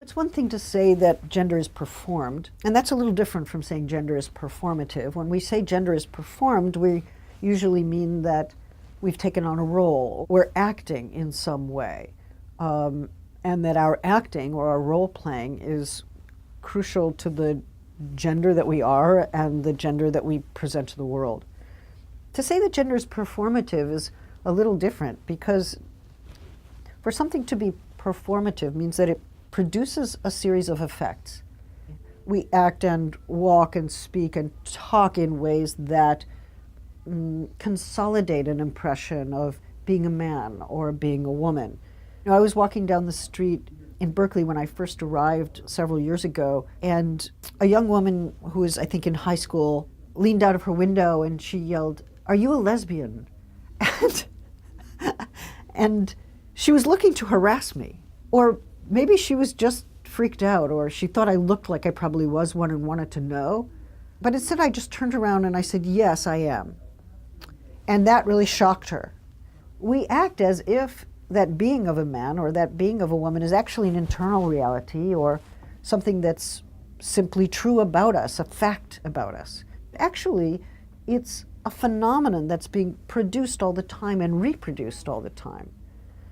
It's one thing to say that gender is performed, and that's a little different from saying gender is performative. When we say gender is performed, we usually mean that we've taken on a role, we're acting in some way, and that our acting or our role playing is crucial to the gender that we are and the gender that we present to the world. To say that gender is performative is a little different, because for something to be performative means that it produces a series of effects. We act and walk and speak and talk in ways that consolidate an impression of being a man or being a woman. You know, I was walking down the street in Berkeley when I first arrived several years ago, and a young woman who was, I think, in high school leaned out of her window and she yelled, "Are you a lesbian?" And she was looking to harass me. Or maybe she was just freaked out, or she thought I looked like I probably was one and wanted to know. But instead I just turned around and I said, "Yes, I am." And that really shocked her. We act as if that being of a man or that being of a woman is actually an internal reality or something that's simply true about us, a fact about us. Actually, it's a phenomenon that's being produced all the time and reproduced all the time.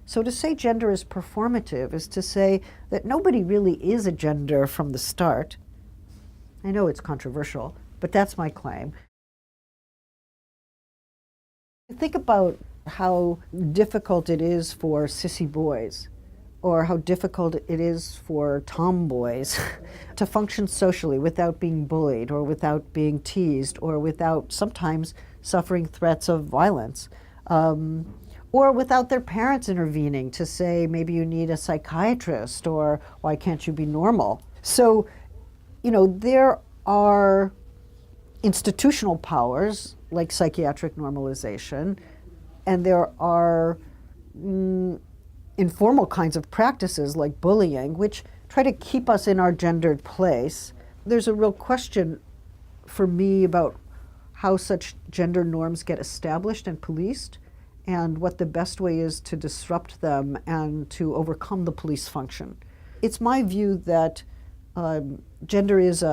So to say gender is performative is to say that nobody really is a gender from the start. I know it's controversial, but that's my claim. Think about how difficult it is for sissy boys, or how difficult it is for tomboys to function socially without being bullied or without being teased or without sometimes suffering threats of violence. Or without their parents intervening to say, maybe you need a psychiatrist, or why can't you be normal? So, you know, there are institutional powers like psychiatric normalization, and there are informal kinds of practices like bullying, which try to keep us in our gendered place. There's a real question for me about how such gender norms get established and policed, and what the best way is to disrupt them and to overcome the police function. It's my view that gender is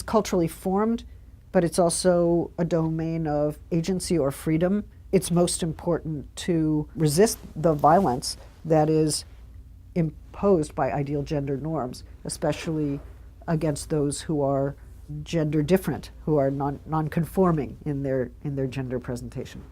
culturally formed, but it's also a domain of agency or freedom. It's most important to resist the violence that is imposed by ideal gender norms, especially against those who are gender different, who are non-conforming in their gender presentation.